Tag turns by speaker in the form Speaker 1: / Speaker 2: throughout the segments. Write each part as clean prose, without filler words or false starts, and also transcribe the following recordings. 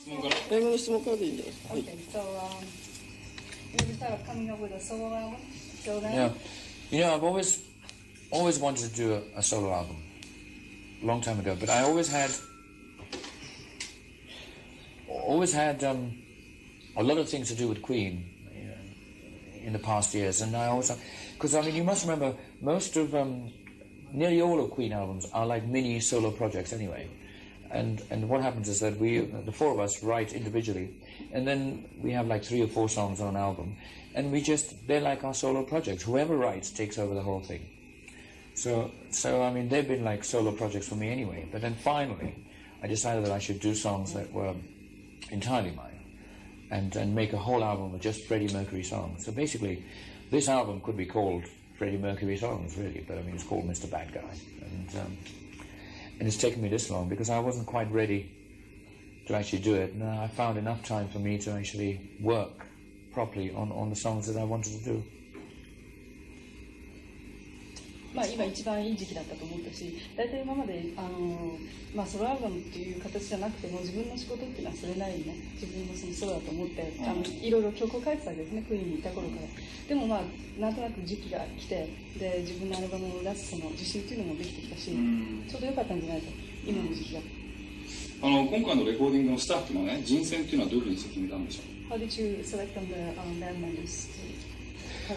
Speaker 1: 英語の質問からでいいんじゃないですか。はい。
Speaker 2: Okay, so you start coming up with a solo album. So then,
Speaker 3: Yeah, I've always wanted to do a solo album, a long time ago. But I always had a lot of things to do with Queen in the past years, and I also, because I mean, you must remember most of nearly all of Queen albums are like mini solo projects anyway. And what happens is that the four of us, write individually, and then we have like 3 or 4 songs on an album, and they're like our solo projects. Whoever writes takes over the whole thing. So I mean, they've been like solo projects for me anyway. But then finally, I decided that I should do songs that were entirely mine, and make a whole album of just Freddie Mercury songs. So basically, this album could be called Freddie Mercury songs, really, but I mean, it's called Mr. Bad Guy. And it's taken me this long because I wasn't quite ready to actually do it. And I found enough time for me to actually work properly on the songs that I wanted to do.
Speaker 2: まあ今一番いい時期だったと思ったし、大体今までソロアルバムっていう形じゃなくても自分の仕事っていうのはそれなりにね、自分のそのソロだと思っていろいろ曲を書いてたわけですね、クイーンにいた頃から。でもなんとなく時期が来て、で自分のアルバムを出すその自信っていうのもできてきたし、ちょうど良かったんじゃないか、今の時期が。
Speaker 4: 今回のレコーディングのスタッフのね、人選っていうのはどういうふうにして決めたんでしょう？
Speaker 2: How did you select on the band members?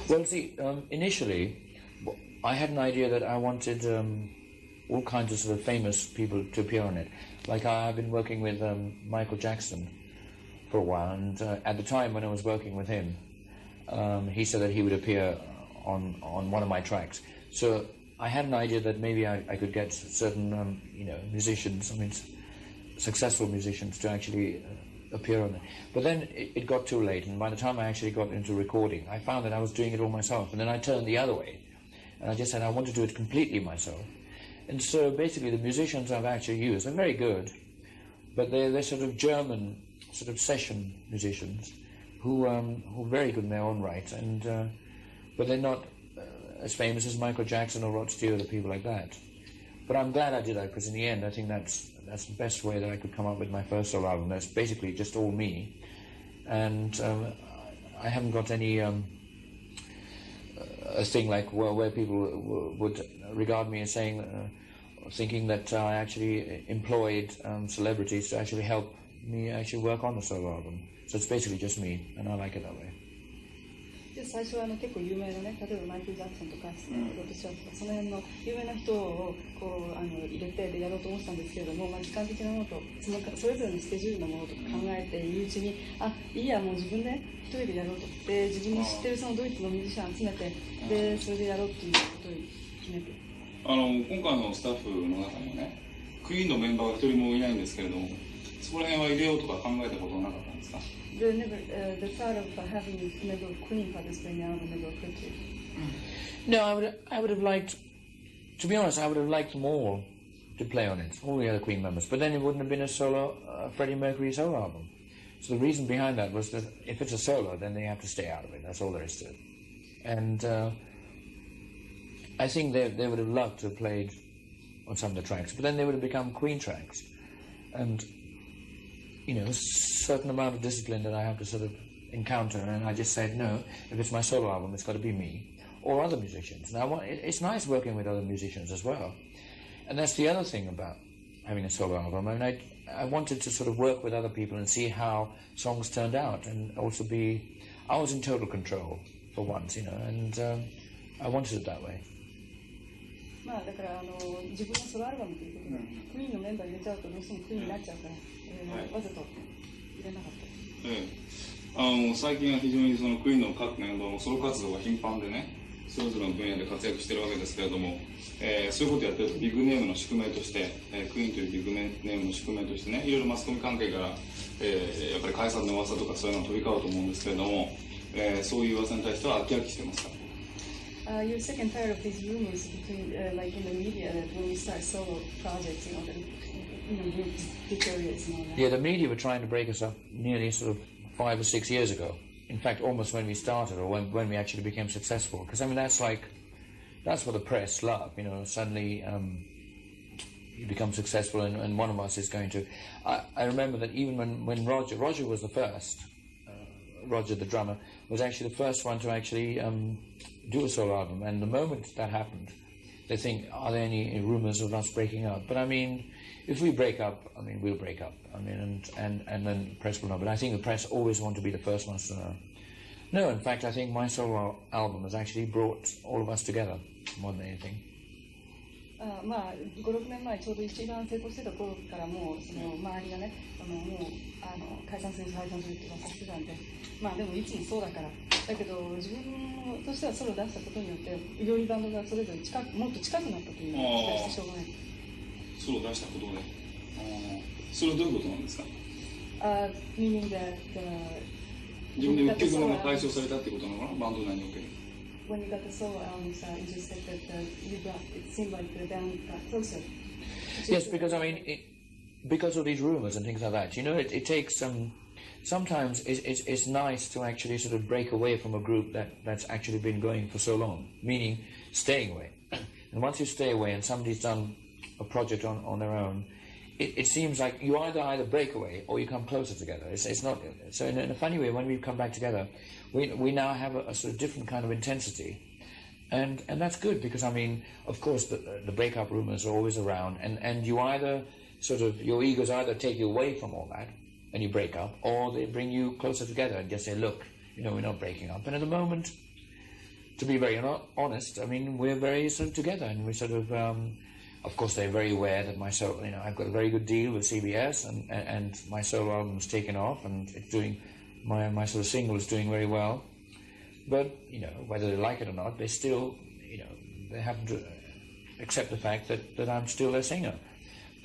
Speaker 3: Well, see, initially, I had an idea that I wanted all kinds of sort of famous people to appear on it. Like I've been working with Michael Jackson for a while, and at the time when I was working with him, he said that he would appear on one of my tracks. So I had an idea that maybe I could get certain musicians, I mean successful musicians, to actually appear on it. But then it got too late, and by the time I actually got into recording, I found that I was doing it all myself, and then I turned the other way. And I just said I want to do it completely myself. And so basically the musicians I've actually used are very good, but they're sort of German sort of session musicians who are very good in their own right, and but they're not as famous as Michael Jackson or Rod Stewart or people like that. But I'm glad I did that, because in the end I think that's the best way that I could come up with my first solo album. That's basically just all me, and I haven't got any a thing like where people would regard me as saying, thinking that I actually employed celebrities to actually help me actually work on the solo album. So it's basically just me, and I like it that way.
Speaker 2: で最初は結構有名なね、例えばマイケル・ジャクソンとかロッド・シュワーツとかその辺の有名な人をこう入れてでやろうと思ってたんですけれども、時間的なものとそれぞれのスケジュールのものとか考えているうちに、いいやもう自分で一人でやろうとで自分の知ってるそのドイツのミュージシャン集めてでそれでやろうっていうことを決めて。
Speaker 4: 今回のスタッフの中にね、クイーンのメンバーが一人もいないんですけれども、そこら辺は入れようとか考えたことはなかったんですか？The
Speaker 2: thought of having a member of Queen participate now, a member of Queen.
Speaker 3: No, I would have liked, to be honest, I would have liked them all to play on it, all the other Queen members. But then it wouldn't have been a solo Freddie Mercury solo album. So the reason behind that was that if it's a solo, then they have to stay out of it. That's all there is to it. And I think they would have loved to have played on some of the tracks, but then they would have become Queen tracks. And a certain amount of discipline that I have to sort of encounter, and I just said, no, if it's my solo album, it's got to be me or other musicians. Now, it's nice working with other musicians as well, and that's the other thing about having a solo album. I mean, I wanted to sort of work with other people and see how songs turned out, and also I was in total control for once, and I wanted it that way.
Speaker 2: だから自分のソロアルバムということで、クイーンのメンバー入れちゃうとどうしてもクイーンになっちゃうから、わざと入れなかった。
Speaker 4: 最近は非常にそのクイーンの各メンバーもソロ活動が頻繁でね、それぞれの分野で活躍しているわけですけれども、そういうことをやってるとビッグネームの宿命として、クイーンというビッグネームの宿命としてね、いろいろマスコミ関係から、やっぱり解散の噂とかそういうのが飛び交うと思うんですけれども、そういう噂に対しては飽き飽きしてますか
Speaker 2: ？You're sick and tired of these rumors between, like in the media, that when we start solo projects, that deteriorates and all that.
Speaker 3: Yeah, the media were trying to break us up nearly sort of 5 or 6 years ago. In fact, almost when we started, or when we actually became successful. Because I mean, that's what the press love. Suddenly you become successful, and one of us is going to. I remember that even when Roger was the first, Roger the drummer was actually the first one to actually do a solo album, and the moment that happened, they think, are there any rumors of us breaking up? But I mean, if we break up, I mean, we'll break up. I mean, and then the press will know. But I think the press always want to be the first ones to know. No, in fact, I think my solo album has actually brought all of us together more than anything.
Speaker 2: まあ、5、6年前ちょうど一番成功してた頃からもうその周りがねもう解散するって噂してたんで、まあでもいつもそうだからだけど自分としてはソロを出したことによってよりバンドがそれぞれもっと近くなったというのを期待してしょうがない。
Speaker 4: ソロを出したことで、それはどういうことなんですか
Speaker 2: ？Meaning that
Speaker 4: 自分で1曲目が解消されたってことなのかな、バンド内における。
Speaker 2: When you got the solo albums, you just said that it seemed like the band got closer.
Speaker 3: Yes, because I mean, because of these rumors and things like that, you know, it takes sometimes it's nice to actually sort of break away from a group that's actually been going for so long, meaning staying away. And once you stay away and somebody's done a project on their own, it seems like you either break away or you come closer together. It's not so. In a funny way, when we come back together, we now have a sort of different kind of intensity, and that's good because I mean, of course, the breakup rumors are always around, and you either sort of your egos either take you away from all that and you break up, or they bring you closer together and just say, look, you know, we're not breaking up. And at the moment, to be very honest, I mean, we're very sort of together, and we sort of course, they're very aware that my solo, you know, I've got a very good deal with CBS, and my solo album's taken off, and it's doing, my sort of single is doing very well. But, you know, whether they like it or not, they still, you know, they have to accept the fact that I'm still their singer.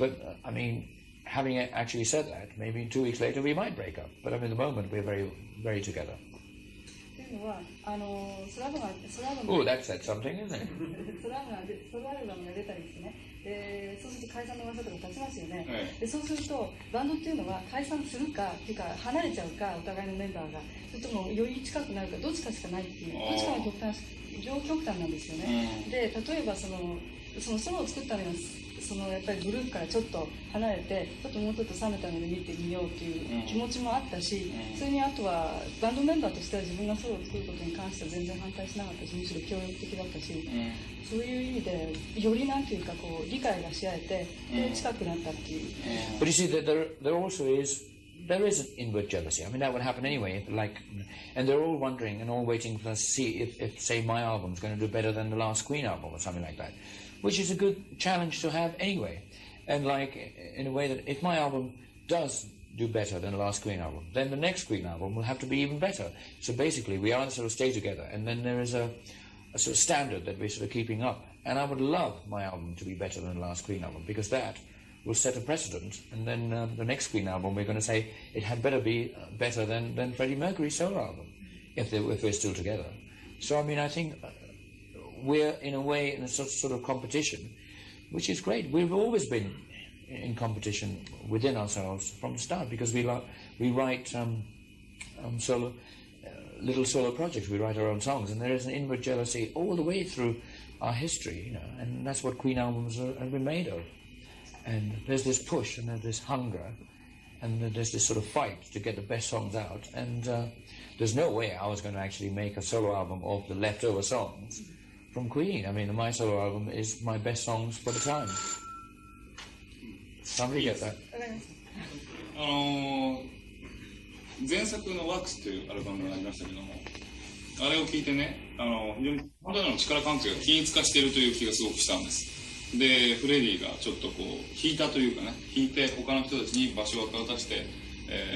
Speaker 3: But, I mean, having actually said that, maybe 2 weeks later we might break up. But I mean, at the moment, we're very, very together. Oh, that said something, isn't it?
Speaker 2: ソロアルバムが出たりですね。そうすると解散の噂とか立ちますよね。でそうするとバンドっていうのは解散するかっていうか離れちゃうかお互いのメンバーがそれともより近くなるかどっちかしかないっていうどっちかが両極端なんですよね。で例えばそのソロを作ったのはやっぱりグループからちょっと離れてちょっともうちょっと冷めた目で見てみようっていう気持ちもあったし、それにあとはバンドメンバーとしては自分がソロを作ることに関しては全然反対しなかったしむしろ協力的だったし、そういう意味でよりなんていうかこう理解がし合えてで近くなったっていう。
Speaker 3: But you see, there also is an inward jealousy. I mean, that would happen anyway. And they're all wondering and all waiting for us to see if say, my album's going to do better than the last Queen album or something like that, which is a good challenge to have anyway. And in a way that if my album does do better than the last Queen album, then the next Queen album will have to be even better. So basically, we either sort of stay together, and then there is a sort of standard that we're sort of keeping up. And I would love my album to be better than the last Queen album, because that will set a precedent. And then the next Queen album, we're going to say it had better be better than Freddie Mercury's solo album, if we're still together. So, I mean, I think we're, in a way, in a sort of competition, which is great. We've always been in competition within ourselves from the start, because we write little solo projects. We write our own songs, and there is an inward jealousy all the way through our history, you know, and that's what Queen albums have been made of. And there's this push, and there's this hunger, and there's this sort of fight to get the best songs out. And there's no way I was going to actually make a solo album of the leftover songs from Queen. I mean, my solo album is my best songs for the time. Somebody get that?
Speaker 4: 前作のワークスというアルバムがありましたけども、あれを聞いてね、非常にバンドの力関係が均一化しているという気がすごくしたんです。で、フレディがちょっとこう引いたというかね、引いて他の人たちに場所を渡して、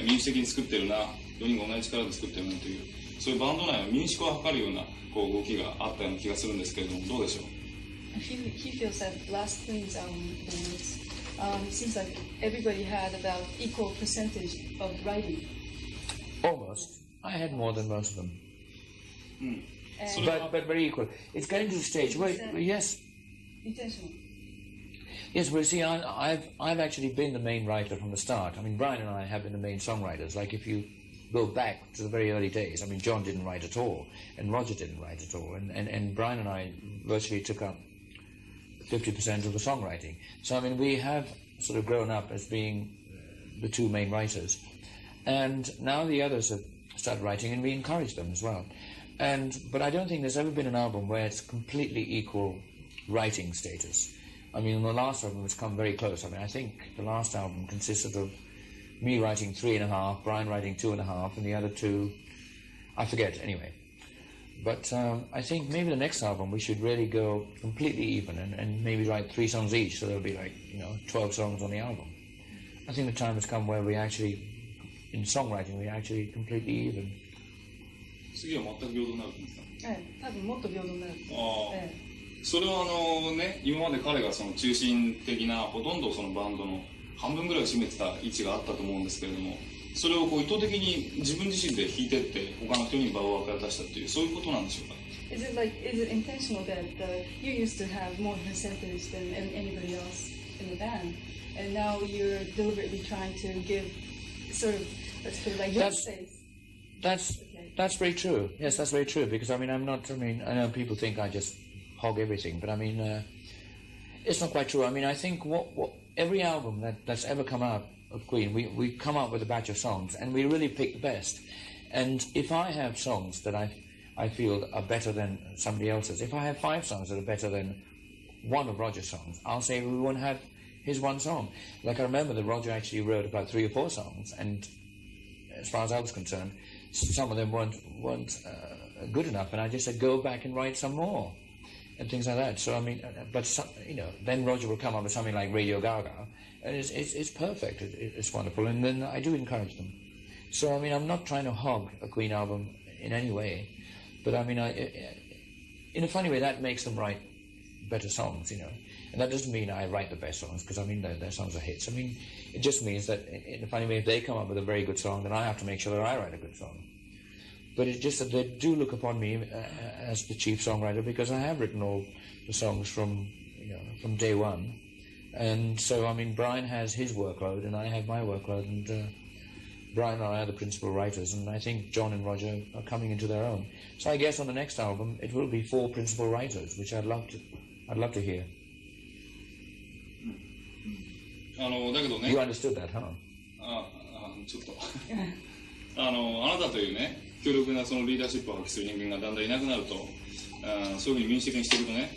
Speaker 4: 民主的に作ってるな、4人が同じ力で作ってるなという、そういうバンド内の民主化を図るようなこう動きがあったような気がするんですけれども、どうでしょう？
Speaker 2: He feels that last Queen's album seems like everybody had about equal percentage of writing.
Speaker 3: Almost. I had more than most of them. But very equal. It's getting to the stage where, yes.
Speaker 2: Intentional.
Speaker 3: Yes, well, see, I've actually been the main writer from the start. I mean, Brian and I have been the main songwriters. Like, if you go back to the very early days, I mean, John didn't write at all, and Roger didn't write at all, and Brian and I virtually took up 50% of the songwriting. So I mean, we have sort of grown up as being the two main writers, and now the others have started writing, and we encourage them as well. But I don't think there's ever been an album where it's completely equal writing status. I mean, the last album has come very close. I mean, I think the last album consisted of me writing 3.5, Brian writing 2.5, and the other two, I forget anyway. But I think maybe the next album we should really go completely even and maybe write 3 songs each, so there'll be like, 12 songs on the album. I think the time has come where we actually, in songwriting, we actually completely even.
Speaker 4: 次は全く平等になるんですか？
Speaker 2: 多分もっと平等になる。
Speaker 4: それは今まで彼がその中心的なほとんどそのバンドの半分ぐらいを占めてた位置があったと思うんですけれども、それをこう意図的に自分自身で弾いてって他の人に場を与えさせたっていうそういうことなんでしょうか？
Speaker 2: Is it intentional that you used to have more percentage than anybody else in the band, and now you're deliberately trying to give sort of, let's put it like, your space?
Speaker 3: That's very true. Yes, that's very true. Because I mean, I know people think I just hog everything, but I mean, it's not quite true. I mean, I think what every album that's ever come out of Queen, we come out with a batch of songs, and we really pick the best. And if I have songs that I feel are better than somebody else's, if I have 5 songs that are better than one of Roger's songs, I'll say we won't have his one song. Like I remember that Roger actually wrote about 3 or 4 songs, and as far as I was concerned, some of them weren't good enough, and I just said go back and write some more, and things like that. So I mean, but some, then Roger will come up with something like Radio Gaga, and it's perfect. It's wonderful, and then I do encourage them. So I mean, I'm not trying to hog a Queen album in any way, but I mean, in a funny way, that makes them write better songs, and that doesn't mean I write the best songs, because I mean their songs are hits. I mean, it just means that in a funny way, if they come up with a very good song, then I have to make sure that I write a good song. But it's just that they do look upon me as the chief songwriter, because I have written all the songs from day one. And so, I mean, Brian has his workload and I have my workload, and Brian and I are the principal writers, and I think John and Roger are coming into their own. So I guess on the next album it will be 4 principal writers, which I'd love to hear.
Speaker 4: だけどね。
Speaker 3: You understood that, huh?
Speaker 4: ちょっとあなたというね強力なそのリーダーシップを発揮する人間がだんだんいなくなると、そういうふうに民主的にしていくとね、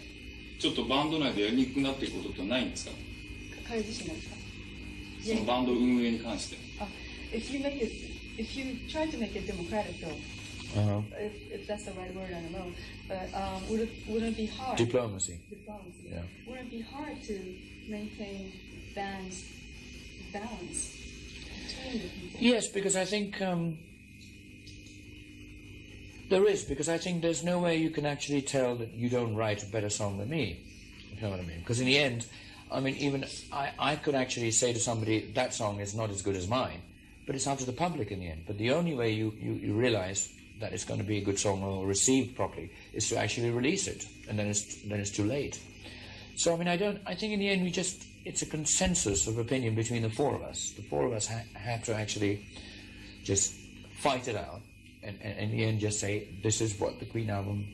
Speaker 4: ちょっとバンド内でやりにくくなっていくことってないんですか？
Speaker 2: 彼自身がですか？
Speaker 4: そのバンド運営に関して。
Speaker 2: If you try to make it democratic, though, if that's the right word, I don't know, but wouldn't it be hard?
Speaker 3: Diplomacy.
Speaker 2: Yeah. Wouldn't it be hard to maintain band's balance between the people?
Speaker 3: Yes, because I think there is, because I think there's no way you can actually tell that you don't write a better song than me, if you know what I mean. Because in the end, I mean, even I could actually say to somebody, that song is not as good as mine, but it's up to the public in the end. But the only way you realize that it's going to be a good song or received properly is to actually release it, and then it's too late. So I mean, I think in the end it's a consensus of opinion between the 4 of us. The 4 of us have to actually just fight it out, and in the end just say, this is what the Queen album,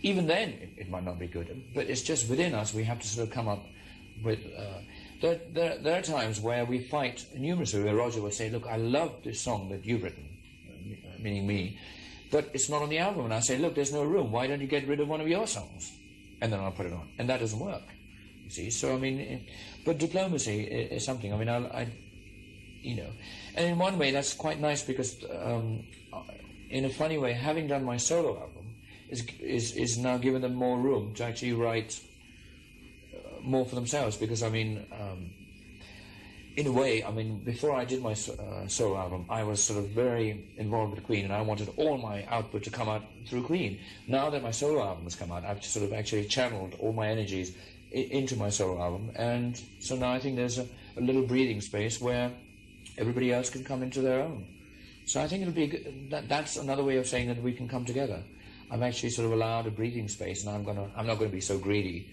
Speaker 3: even then it might not be good, but it's just within us we have to sort of come up with, there are times where we fight numerously, where Roger will say, look, I love this song that you've written, meaning me, but it's not on the album, and I say, look, there's no room, why don't you get rid of one of your songs? And then I'll put it on, and that doesn't work. See, so I mean, but diplomacy is something. I mean, and in one way that's quite nice, because in a funny way, having done my solo album is now giving them more room to actually write more for themselves. Because I mean, in a way, I mean, before I did my solo album, I was sort of very involved with Queen, and I wanted all my output to come out through Queen. Now that my solo album has come out, I've sort of actually channeled all my energies into my solo album, and so now I think there's a little breathing space where everybody else can come into their own. So I think it'll be good. That's another way of saying that we can come together. I've actually sort of allowed a breathing space, and I'm not going to be so greedy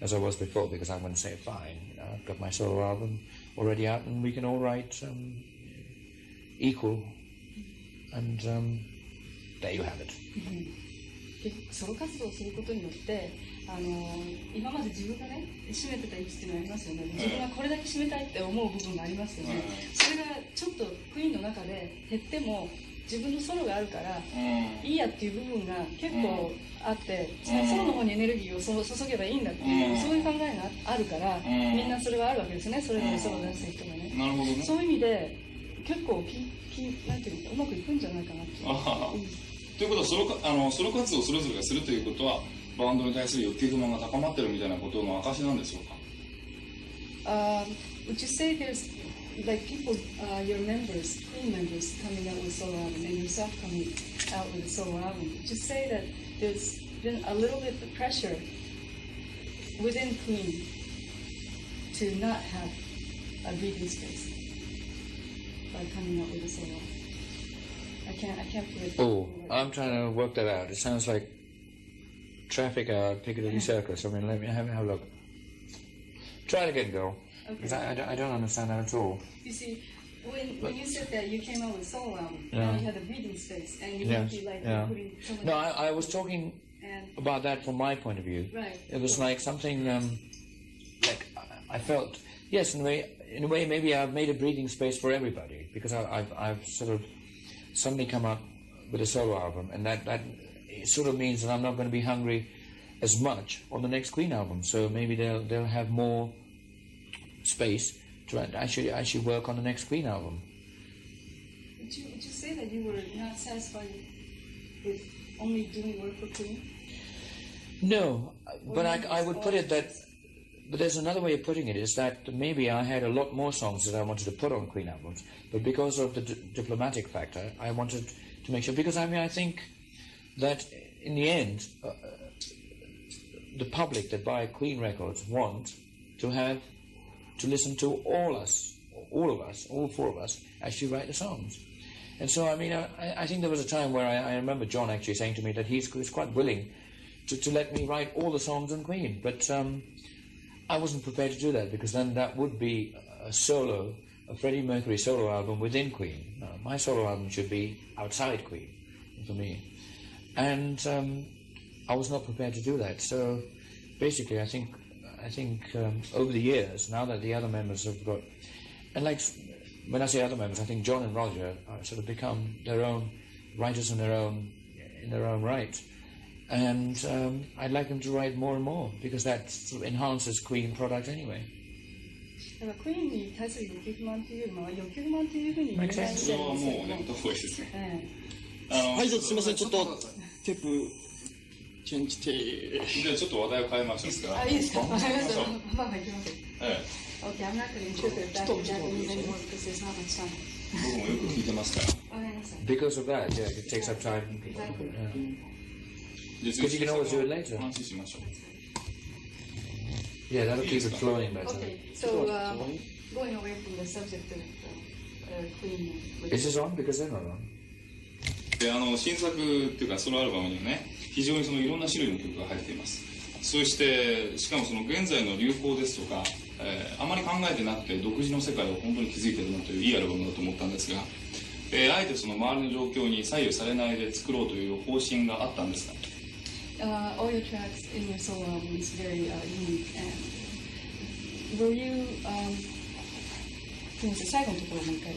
Speaker 3: as I was before, because I'm going to say, fine, I've got my solo album already out, and we can all write equal, and there you have it.
Speaker 2: ソロ活動をすることによって今まで自分がね占めてた位置っていうのはありますよね。自分がこれだけ占めたいって思う部分がありますよね。それがちょっとクイーンの中で減っても自分のソロがあるからいいやっていう部分が結構あって、そのソロの方にエネルギーを注げばいいんだっていう、そういう考えがあるから、みんなそれはあるわけですね。それぞれソロを出す人がね。
Speaker 4: なるほどね。
Speaker 2: そういう意味で結構なんていうかうまくいくんじゃないかなって。
Speaker 4: ということはソロ活動をそれぞれがするということはバンドに対する欲求不満が高まってるみたいなことの証なんでしょうか。
Speaker 2: Would you say there's like people, your members, Queen members coming out with solo album and yourself coming out with a solo album? Would you say that there's been a little bit of pressure within Queen to not have a breathing space by coming out with a solo album? I can't put it.
Speaker 3: Oh, I'm trying to work that out. It sounds like traffic out Piccadilly Circus. I mean, let me have a look. Try it again, girl. Because I don't understand that at all.
Speaker 2: You see, when you said that you came out with solo album, now you had a breathing space, and you would be like putting so much.
Speaker 3: No, I was talking about that from my point of view.
Speaker 2: Right.
Speaker 3: It was like something like I felt, yes, in a way, maybe I've made a breathing space for everybody because I've sort of suddenly come up with a solo album, and that it sort of means that I'm not going to be hungry as much on the next Queen album. So maybe they'll have more space to actually work on the next Queen album.
Speaker 2: Would you say that you were not satisfied with only doing work for Queen?
Speaker 3: No, but I would put it that. But there's another way of putting it, is that maybe I had a lot more songs that I wanted to put on Queen albums, but because of the diplomatic factor, I wanted to make sure, because I think that in the end, the public that buy Queen records want to listen to all of us, all four of us, actually write the songs. And so, I mean, I think there was a time where I remember John actually saying to me that he's quite willing to let me write all the songs on Queen, but I wasn't prepared to do that, because then that would be a Freddie Mercury solo album within Queen. No, my solo album should be outside Queen for me. And I was not prepared to do that. So basically, I think over the years, now that the other members have got, and like when I say other members, I think John and Roger are sort of become their own writers in their own right. And I'd like them to write more and more, because that sort of enhances Queen product anyway.
Speaker 2: だからクイーンに対する欲求不満というよりも欲求不満というふうに言えないんです
Speaker 4: それはもうね、た方がいいですね。
Speaker 1: はい、じゃあすみません、ちょっとテープチェンジテープ。
Speaker 4: じゃあちょっと話題を変えましょうか。
Speaker 2: いいですか。わかりました。まあ行きます。Okay, I'm not going to interpret that in Japanese anymore because there's not much time.
Speaker 4: 僕もよく聞いてますから。
Speaker 2: わかりました。
Speaker 3: Because of that, yeah, it takes up time. Because you can always do it later.
Speaker 4: 話しましょう。
Speaker 3: Yeah, that'll keep it flowing better.
Speaker 2: Okay, so going away from the subject of Queen.
Speaker 3: Is this on? Because they're not on.
Speaker 4: で新作っていうかソロアルバムにはね、非常にそのいろんな種類の曲が入っています。そしてしかもその現在の流行ですとか、あまり考えてなくて独自の世界を本当に築いてるなといういいアルバムだと思ったんですが、あえてその周りの状況に左右されないで作ろうという方針があったんですか。
Speaker 2: All your tracks in your solo album is very unique, and were you 最後のところもう一回。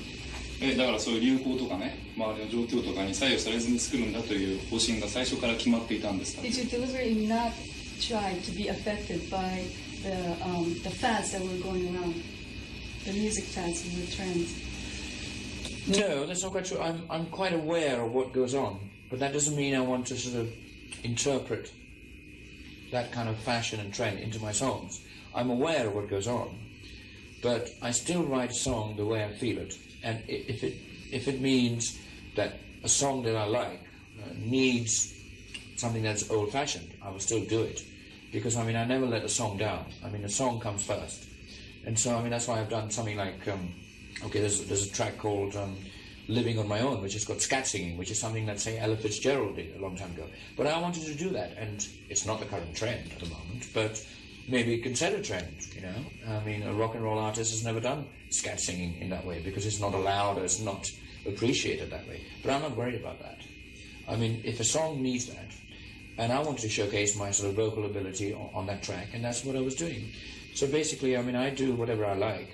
Speaker 4: だからそういう流行とかね、周りの状況とかに左右されずに作るんだという方針が最初から決まっていたんですか。
Speaker 2: Did you deliberately not try to be affected by the fads that were going around, the music fads and the trends?
Speaker 3: No, that's not quite true. I'm quite aware of what goes on, but that doesn't mean I want to sort of interpret that kind of fashion and trend into my songs. I'm aware of what goes on, but I still write a song the way I feel it. And if it means that a song that I like needs something that's old-fashioned, I will still do it. Because, I mean, I never let a song down. I mean, a song comes first. And so, I mean, that's why I've done something like, okay, there's a track called Living on My Own, which has got scat singing, which is something that, say, Ella Fitzgerald did a long time ago. But I wanted to do that, and it's not the current trend at the moment, but maybe it can set a trend, you know? I mean, a rock and roll artist has never done scat singing in that way, because it's not allowed or it's not appreciated that way. But I'm not worried about that. I mean, if a song needs that, And I wanted to showcase my sort of vocal ability on that track, and that's what I was doing. So basically, I mean, I do whatever I like,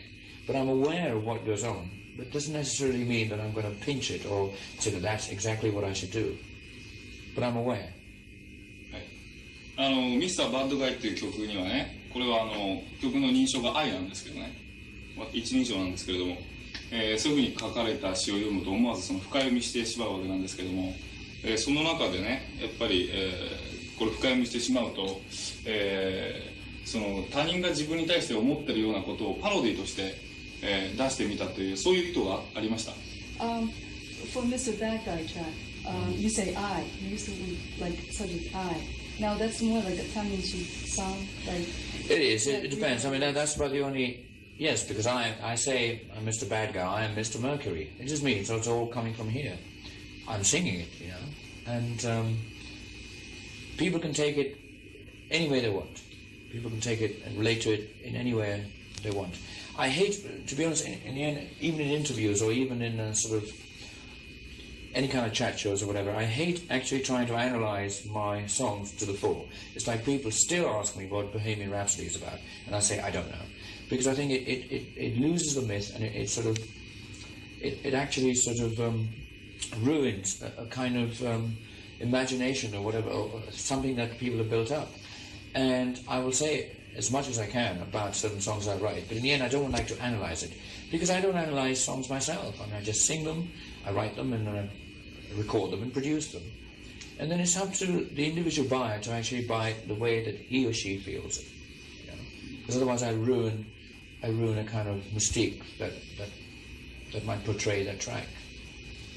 Speaker 3: but I'm aware of what goes on. But it doesn't necessarily mean that I'm going to pinch it or say that that's exactly what I should do. But I'm aware.
Speaker 4: ミスターバッドガイっていう曲にはね、これは曲の認証が愛なんですけどね、一人称なんですけれども、そういうふうに書かれた詩を読むと思わずその深読みしてしまうわけなんですけども、その中でね、やっぱり、これ深読みしてしまうと、その他人が自分に対して思ってるようなことをパロディとして、出してみたというそういう意図がありました。
Speaker 2: For Mr. Bad Guy track, you say I. You used to like subject I. Now that's more like a tongue-in-cheek song. Like
Speaker 3: it is. It depends. I mean, that's about the only. Yes, because I say I'm Mr. Bad Guy. I am Mr. Mercury. It just means so it's all coming from here. I'm singing it, you know, and people can take it any way they want. People can take it and relate to it in any way they want. I hate, to be honest, in the end, even in interviews or even in sort of any kind of chat shows or whatever, I hate actually trying to analyze my songs to the full. It's like people still ask me what Bohemian Rhapsody is about, and I say I don't know, because I think it loses the myth, and it sort of it actually sort of ruins a kind of imagination or whatever, or something that people have built up. And I will say as much as I can about certain songs I write, but in the end I don't like to analyze it, because I don't analyze songs myself. I mean, I just sing them, I write them, and I record them and produce them. And then it's up to the individual buyer to actually buy it the way that he or she feels it. You know? Because otherwise I ruin a kind of mystique that might portray that track.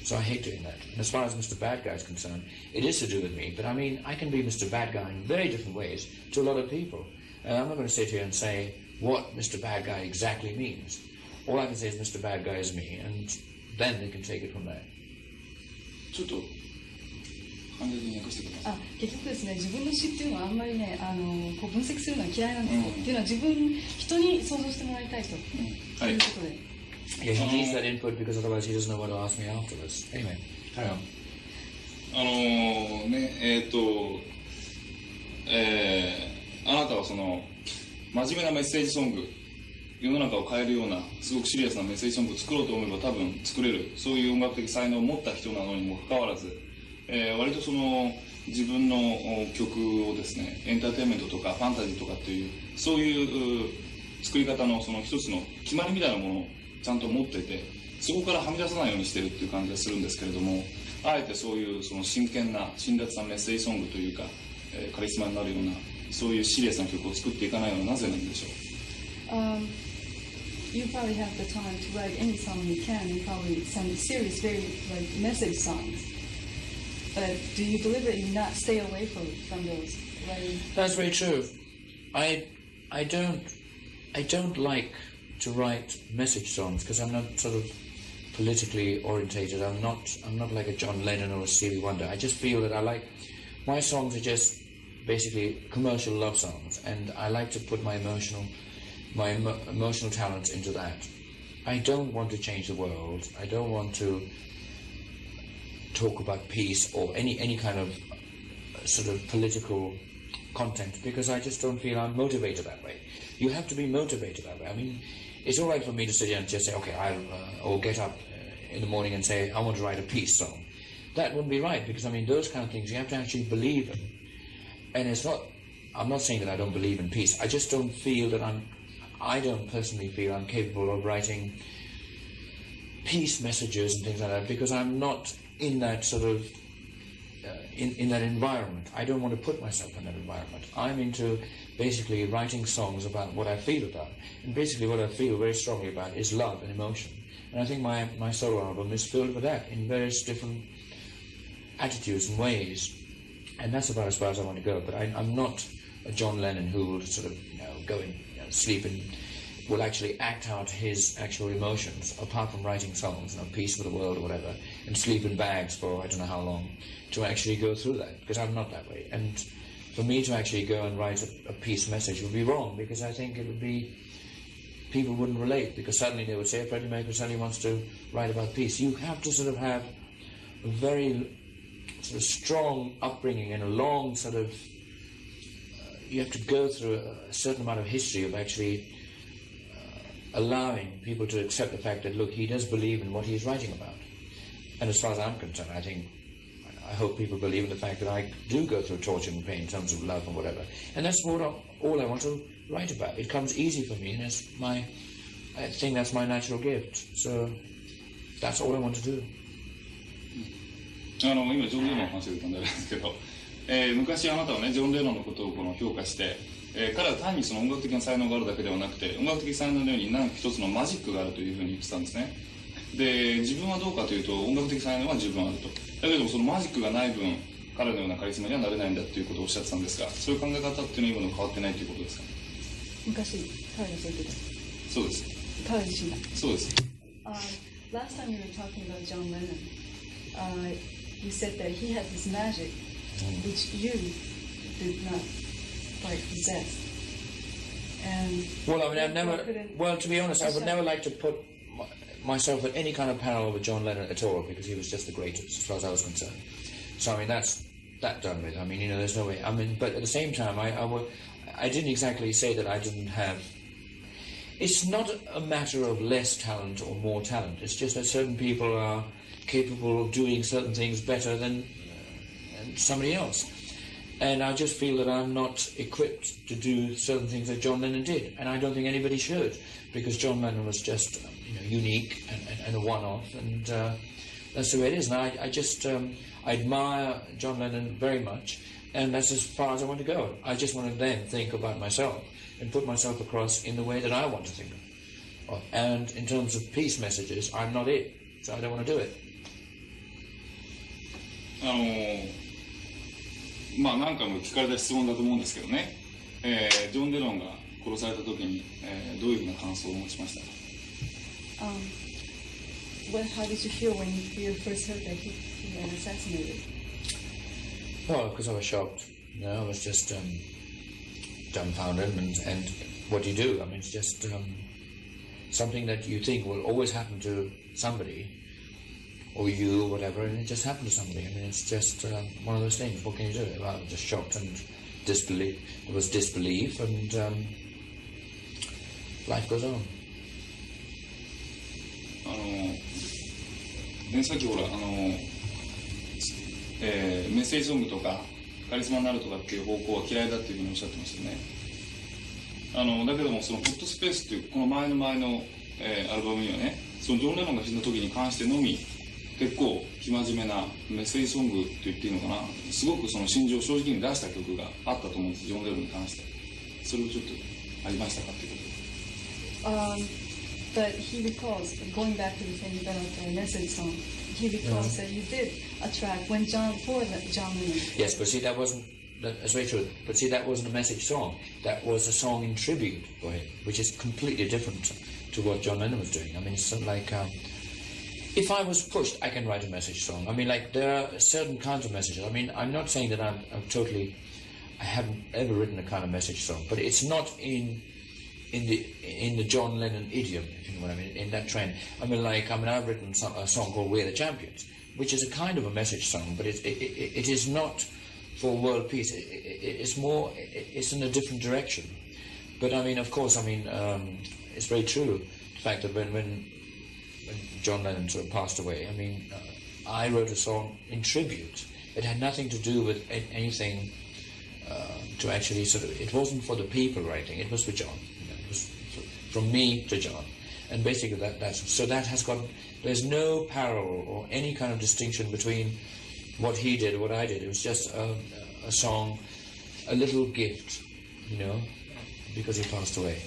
Speaker 3: So I hate doing that. And as far as Mr. Bad Guy is concerned, it is to do with me, but I mean, I can be Mr. Bad Guy in very different ways to a lot of people. And I'm not going to sit here and say what Mr. Bad Guy exactly means. All I can say is Mr. Bad Guy is me, and then they can take it from there.
Speaker 4: ちょっと完全に訳してください。
Speaker 2: 結局ですね、自分の詩っていうのはあんまりね、こう分析するのは嫌いなんですよ。っていうのは人に想像してもらいたいということで。
Speaker 3: Yeah, he needs that input because otherwise he doesn't know what to ask me afterwards. Anyway, carry on.
Speaker 4: あなたはその真面目なメッセージソング、世の中を変えるようなすごくシリアスなメッセージソングを作ろうと思えば多分作れる、そういう音楽的才能を持った人なのにもかかわらず、割とその自分の曲をですね、エンターテインメントとかファンタジーとかっていうそういう作り方のその一つの決まりみたいなものをちゃんと持っていて、そこからはみ出さないようにしてるっていう感じがするんですけれども、あえてそういうその真剣な辛辣なメッセージソングというか、カリスマになるようなそういうシリアスな曲を作っていかないのはなぜなんでしょう。
Speaker 2: You probably have the time to write any song you can, and probably some serious, very like message songs. But do you deliberately not stay away from those?
Speaker 3: That's very true. I don't like to write message songs because I'm not sort of politically orientated. I'm not like a John Lennon or a Stevie Wonder. I just feel that my songs are just basically commercial love songs, and I like to put my emotional talents into that. I don't want to change the world. I don't want to talk about peace or any kind of sort of political content, because I just don't feel I'm motivated that way. You have to be motivated that way. I mean, it's all right for me to sit here and just say, okay, I'll get up in the morning and say, I want to write a peace song. That wouldn't be right, because I mean, those kind of things you have to actually believe in. And I'm not saying that I don't believe in peace. I just don't feel that I don't personally feel I'm capable of writing peace messages and things like that, because I'm not in that sort of in that environment. I don't want to put myself in that environment. I'm into basically writing songs about what I feel about, and basically what I feel very strongly about is love and emotion. And I think my solo album is filled with that in various different attitudes and ways, and that's about as far as I want to go. But I'm not a John Lennon who will sort of go and sleep and will actually act out his actual emotions, apart from writing songs, peace for the world or whatever, and sleep in bags for I don't know how long, to actually go through that, because I'm not that way. And for me to actually go and write a peace message would be wrong, because I think it would be, people wouldn't relate, because suddenly they would say, Freddie Mercury suddenly wants to write about peace. You have to sort of have a very sort of strong upbringing and a long sort of, you have to go through a certain amount of history of actually allowing people to accept the fact that, look, he does believe in what he's writing about. And as far as I'm concerned, I hope people believe in the fact that I do go through torture and pain in terms of love and whatever. And that's all I want to write about. It comes easy for me, and I think that's my natural gift. So that's all I want to do.
Speaker 4: 今ジョン・レノンの話で飛んでるんですけど、昔あなたはねジョン・レノンのことを評価して、彼は単にその音楽的な才能があるだけではなくて音楽的才能のように何か一つのマジックがあるというふうに言ってたんですね。で自分はどうかというと音楽的才能は十分あると。だけどもそのマジックがない分彼のようなカリスマにはなれないんだということをおっしゃってたんですが、そういう考え方っていうのは今の変わってないということですか？
Speaker 2: 昔彼がそう言ってた。
Speaker 4: そうです。
Speaker 2: 彼自身が。
Speaker 4: そうです。
Speaker 2: Last time you were talking about John Lennon, you said that he had this magic which you did not quite possess. And
Speaker 3: well, I mean, I've never. Well, to be honest, I would never like to put myself at any kind of parallel with John Lennon at all, because he was just the greatest as far as I was concerned. So I mean, that's that done with. I mean, there's no way. I mean, but at the same time, I didn't exactly say that I didn't have. It's not a matter of less talent or more talent. It's just that certain people are capable of doing certain things better than somebody else. And I just feel that I'm not equipped to do certain things that John Lennon did. And I don't think anybody should, because John Lennon was just unique and a one-off, and that's the way it is. And I just I admire John Lennon very much, and that's as far as I want to go. I just want to then think about myself and put myself across in the way that I want to think of. And in terms of peace messages, I'm not it, so I don't want to do it.
Speaker 4: まあ何回も聞かれた質問だと思うんですけどね、ジョン・レノンが殺された時に、どういうふうな感想をお持ちしましたか？
Speaker 2: How did you feel when you first heard that he had assassinated?
Speaker 3: Well, because I was shocked. I was just dumbfounded, and what do you do? I mean, it's just something that you think will always happen to somebody, or you, or whatever, and it just happened to somebody. I mean, it's just one of those things. What can you do? Well, I was just shocked and disbelief. There was disbelief, and life goes on.
Speaker 4: ね、さっきほらメッセージソングとかカリスマになるとかっていう方向は嫌いだっていうふうにおっしゃってましたよね。だけどもそのホットスペースっていうこの前の、アルバムにはね、そのジョン・レノンが死んだ時に関してのみ結構生真面目なメッセージソングと言っていいのかな、すごくその心情を正直に出した曲があったと思うんです、ジョン・レノンに関して。それをちょっとありましたかっていうことで。
Speaker 2: But he recalls, going back to the thing about the message song, he recalls that you did a track when John Lennon.
Speaker 3: Yes, but see, that's very true. But see, that wasn't a message song. That was a song in tribute for him, which is completely different to what John Lennon was doing. I mean, it's like, if I was pushed, I can write a message song. I mean, like, there are certain kinds of messages. I mean, I'm not saying that I haven't ever written a kind of message song, but it's not in the John Lennon idiom, if you know what I mean, in that trend. I've written a song called "We're the Champions," which is a kind of a message song, but it is not for world peace. It's more, it's in a different direction. But I mean, of course, it's very true the fact that when John Lennon sort of passed away, I mean, I wrote a song in tribute. It had nothing to do with anything to actually sort of. It wasn't for the people writing. It was for John. From me to John, and basically that has got. There's no parallel or any kind of distinction between what he did and what I did. It was just a song, a little gift, because he passed away.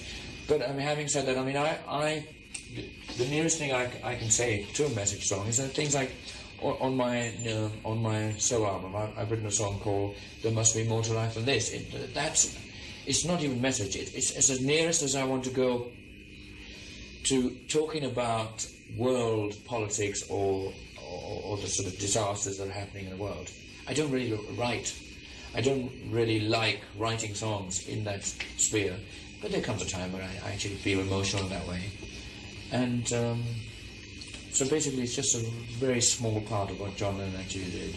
Speaker 3: But I mean, having said that, I mean, the nearest thing I can say to a message song is that things like on my solo album, I've written a song called "There Must Be More to Life Than This." It's not even message. It's as nearest as I want to go to talking about world politics or the sort of disasters that are happening in the world. I don't really write. I don't really like writing songs in that sphere. But there comes a time when I actually feel emotional in that way. And so basically it's just a very small part of what John Lennon actually did.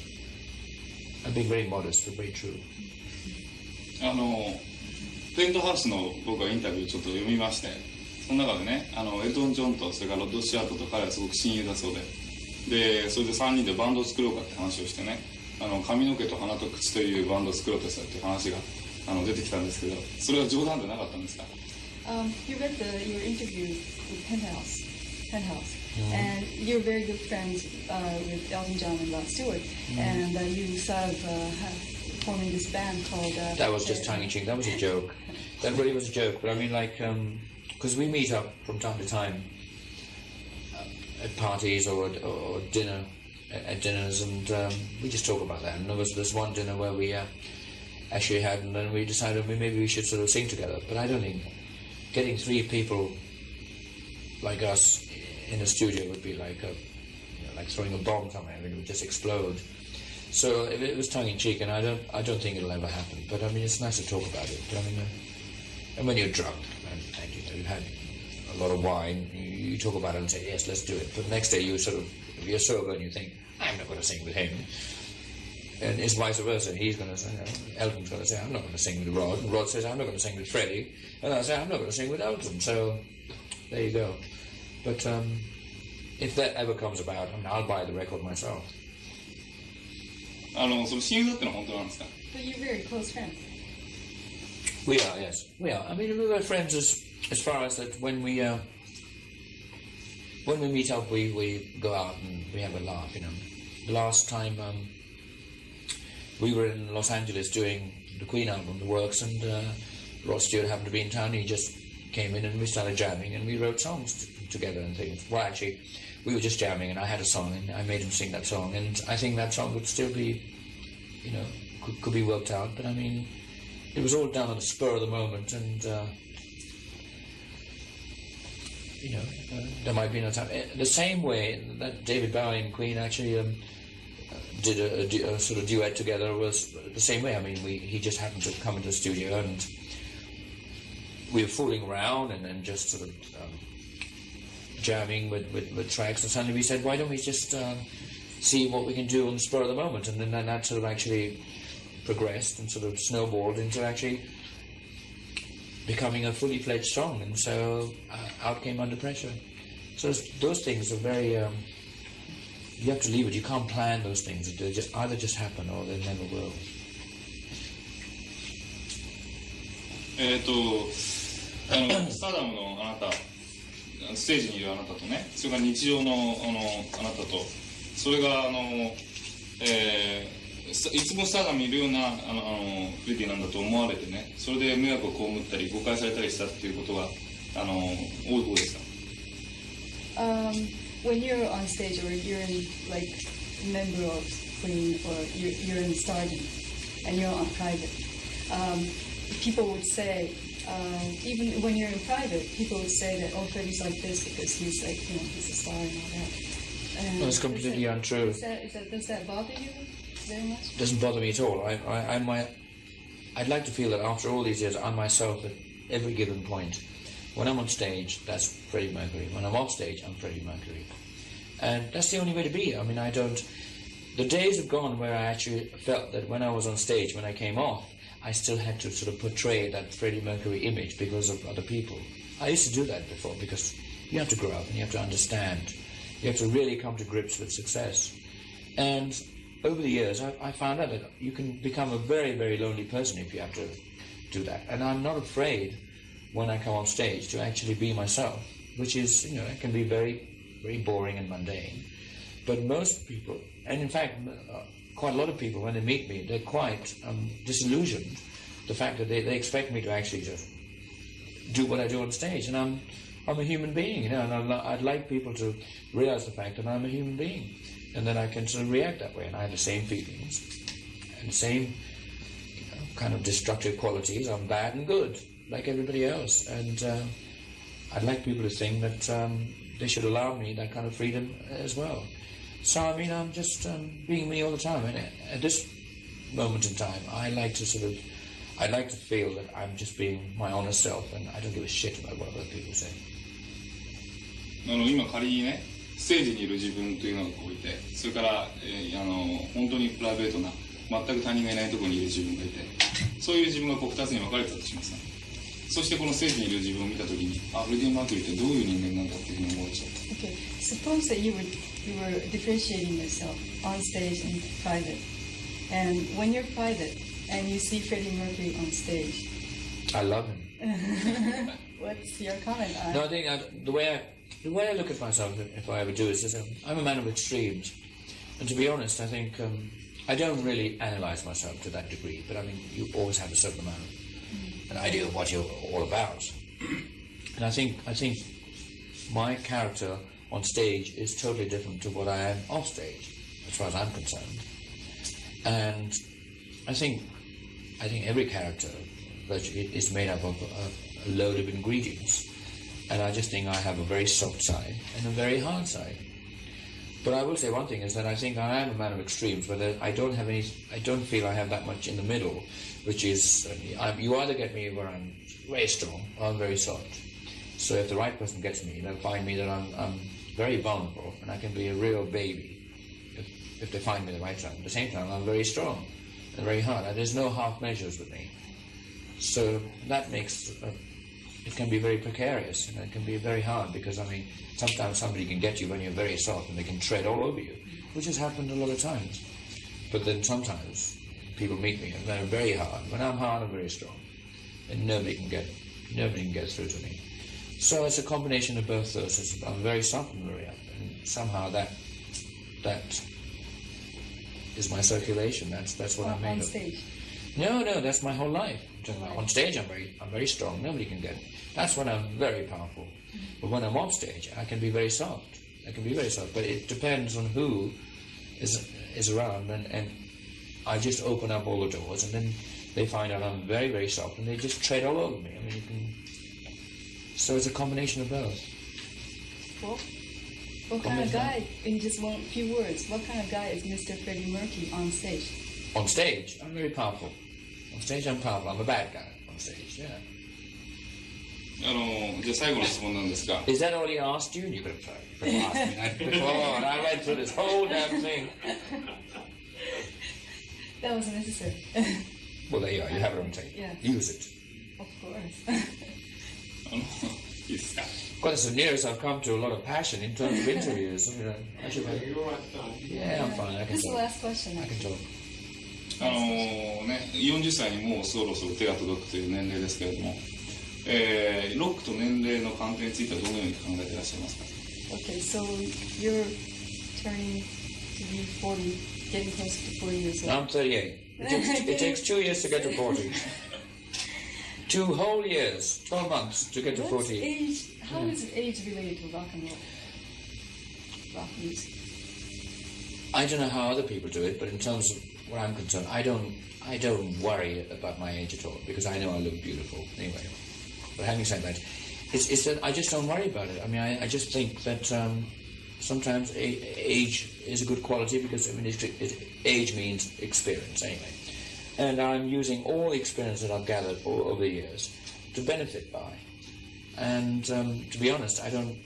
Speaker 3: I'm being very modest, but very true.
Speaker 4: ペントハウスの僕はインタビューちょっと読みまして、その中でね、エルトン・ジョンとそれからロッド・シュアートと彼はすごく親友だそうで、それで3人でバンドを作ろうかって話をしてね、髪の毛と鼻と口というバンドを作ろうとしたっていう話が出てきたんですけど、それは冗談でなかったんですか？
Speaker 2: You read your interview with Penthouse, and you're very good friends with Elton John and Rod Stewart, and you sort of forming this band called...
Speaker 3: that was just tongue-in-cheek, that was a joke. That really was a joke, but I mean, like, because we meet up from time to time at parties or dinner, at dinners, and we just talk about that. And there was this one dinner where we actually had, and then we decided maybe we should sort of sing together. But I don't think getting 3 people like us in a studio would be like like throwing a bomb somewhere. I mean, it would just explode. So it was tongue-in-cheek, and I don't think it'll ever happen. But I mean, it's nice to talk about it. But I mean, and when you're drunk and you've had a lot of wine, you talk about it and say, yes, let's do it. But the next day you're sober and you think, I'm not going to sing with him. And it's vice versa. He's going to say, Elton's going to say, I'm not going to sing with Rod. And Rod says, I'm not going to sing with Freddie. And I say, I'm not going to sing with Elton. So there you go. But if that ever comes about, I mean, I'll buy the record myself.
Speaker 4: その親友だってのは本当なんですか？
Speaker 2: But you're very close friends.
Speaker 3: We are, yes. We are. I mean, we were friends as far as that when we meet up, we go out and we have a laugh, you know. The last time we were in Los Angeles doing the Queen album, The Works, and Rod Stewart happened to be in town. He just came in and we started jamming and we wrote songs together and things. Well, actually, we were just jamming and I had a song and I made him sing that song, and I think that song would still be, you know, could be worked out. But I mean, it was all done on the spur of the moment, and you know, there might be no time. The same way that David Bowie and Queen actually did a sort of duet together was the same way. I mean, he just happened to come into the studio and we were fooling around and then just sort of jamming with tracks, and suddenly we said, why don't we just see what we can do on the spur of the moment? And then that sort of actually progressed and sort of snowballed into actually becoming a fully fledged song, and so out came Under Pressure. So those things are very you have to leave it. You can't plan those things. They just either just happen or they never will.
Speaker 4: スターダムのあなた、ステージにいるあなたとね、それから日常のあなたと、それがいつもスターダムにいるようなフレディなんだと思われてね、それで迷惑を被ったり誤解されたりしたっていうことが多い方ですか
Speaker 2: ？When you're on stage or you're in like member of Queen or you're in Stardom and you're on private, people would say, even when you're in private, people would say that, oh, Freddie's like this because he's like, you know, he's a star and all that. And
Speaker 3: that's completely untrue.
Speaker 2: Does that bother you very much?
Speaker 3: It doesn't bother me at all. I'd like to feel that after all these years, I'm myself at every given point. When I'm on stage, that's Freddie Mercury. When I'm off stage, I'm Freddie Mercury. And that's the only way to be. I mean, the days have gone where I actually felt that when I was on stage, when I came off, I still had to sort of portray that Freddie Mercury image because of other people. I used to do that before because you have to grow up and you have to understand. You have to really come to grips with success. And over the years, I found out that you can become a very, very lonely person if you have to do that. And I'm not afraid when I come on stage to actually be myself, which is, you know, it can be very, very boring and mundane. But most people, and in fact, quite a lot of people, when they meet me, they're quite disillusioned. The fact that they expect me to actually just do what I do on stage, and I'm a human being, you know, and I'd like people to realize the fact that I'm a human being, and that I can sort of react that way, and I have the same feelings, and the same, you know, kind of destructive qualities. I'm bad and good, like everybody else, and I'd like people to think that they should allow me that kind of freedom as well. So I mean, I'm just being me all the time, and at this moment in time, I'd like to feel that I'm just being my honest self, and I don't give a shit about what other people say.
Speaker 4: 今仮にね、ステージにいる自分というのがこういて、それから本当にプライベートな全く他人がいないところにいる自分がいて、そういう自分がこう2つに分かれたとしますね。そしてこのステージにいる自分を見たときに、あ、フレディ・マーキュリーってどういう人間なんだっていうふうに思うでしょう。
Speaker 2: Okay, suppose that you were differentiating yourself on stage and private, and when you're private and you see Freddie Mercury on stage,
Speaker 3: I love him.
Speaker 2: what's your comment on?
Speaker 3: No, I think the way I look at myself, if I ever do, is I'm a man of extremes. And to be honest, I think I don't really analyse myself to that degree, but I mean, you always have a certain amount of an idea of what you're all about. And I think my character on stage is totally different to what I am off stage, as far as I'm concerned. And I think every character is made up of a load of ingredients, and I just think I have a very soft side and a very hard side. But I will say one thing is that I think I am a man of extremes, but I don't feel I have that much in the middle, which is you either get me where I'm very strong or I'm very soft. So if the right person gets me, they'll find me that I'm very vulnerable and I can be a real baby if they find me the right time. At the same time, I'm very strong and very hard. And there's no half measures with me. So that makes it can be very precarious, and it can be very hard, because I mean, sometimes somebody can get you when you're very soft and they can tread all over you, which has happened a lot of times. But then sometimes people meet me and they're very hard. When I'm hard, I'm very strong, and nobody can get through to me. So it's a combination of both those. I'm very soft and very up, and somehow that is my circulation. That's what I'm made of.
Speaker 2: On stage?
Speaker 3: No, that's my whole life. On stage, I'm very strong. Nobody can get it. That's when I'm very powerful. But when I'm off stage, I can be very soft. But it depends on who is around, and I just open up all the doors, and then they find out I'm very, very soft, and they just tread all over me. I mean, you can. So it's a combination of both.
Speaker 2: Well, what kind of guy, in just one few words, what kind of guy is Mr. Freddie Mercury on stage?
Speaker 3: On stage, I'm very powerful. On stage, I'm powerful. I'm a bad guy on stage, yeah.
Speaker 4: じゃあ最後の質問なんですが。
Speaker 3: Is that all he asked you? You could have asked me that before, and I went through this whole damn thing.
Speaker 2: That was necessary.
Speaker 3: Well, there you are. You have it on tape.
Speaker 2: Yeah.
Speaker 3: Use it.
Speaker 2: Of course.
Speaker 4: いいですか。
Speaker 3: Well, that's the nearest I've come to a lot of passion in terms of interviews. You know, I should have... Yeah, I'm fine. I can
Speaker 2: This is the
Speaker 3: talk.
Speaker 2: last question.
Speaker 3: I can talk.
Speaker 4: 40歳にもうそろそろ手が届くという年齢ですけれども、ロックと年齢の関係についてはどのように考えていらっしゃいますか。
Speaker 2: Okay, so you're turning to be 40, getting close to 40 years old.
Speaker 3: I'm 38. It takes 2 years to get to 40. 2 whole years, 12 months to get to 40.
Speaker 2: How is age related to rock and roll? Rock music.
Speaker 3: I don't know how other people do it, but in terms of what I'm concerned, I don't worry about my age at all, because I know I look beautiful anyway. But having said that, it's that I just don't worry about it. I mean, I just think that sometimes age is a good quality, because I mean, age means experience anyway. And I'm using all the experience that I've gathered over the years to benefit by. And to be honest, I don't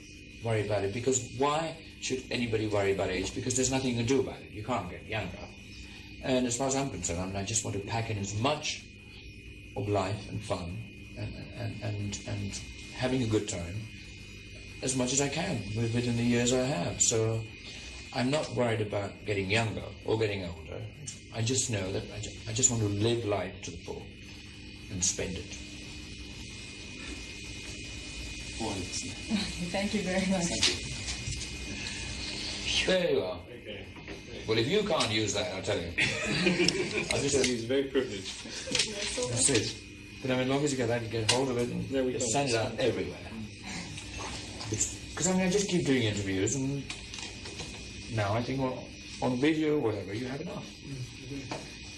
Speaker 3: worry about it, because why should anybody worry about age? Because there's nothing you can do about it. You can't get younger. And as far as I'm concerned, I just want to pack in as much of life and fun and having a good time as much as I can within the years I have. So I'm not worried about getting younger or getting older. I just know that I just want to live life to the full and spend it.
Speaker 2: Thank you very much.
Speaker 3: There you are. Well, if you can't use that, I'll tell you.
Speaker 1: He's very privileged.
Speaker 3: That's it. But I mean, as long as you get that, you get hold of it and just send it out everywhere. Because I mean, I just keep doing interviews, and now I think on video, whatever, you have enough.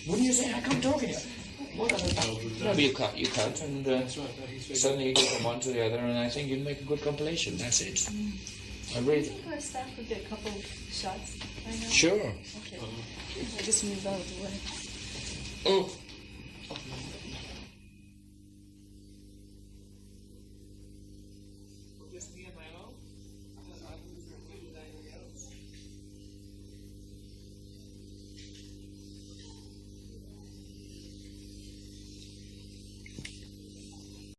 Speaker 3: Wouldn't you say, I can't talk here? What other no, but you cut, and suddenly you go from one to the other, and I think you make a good compilation. That's it. I really.
Speaker 2: I think our staff could get a couple of shots right now.
Speaker 3: Sure.
Speaker 2: Okay. I'll just move out of the way.
Speaker 3: Oh.
Speaker 1: Just me and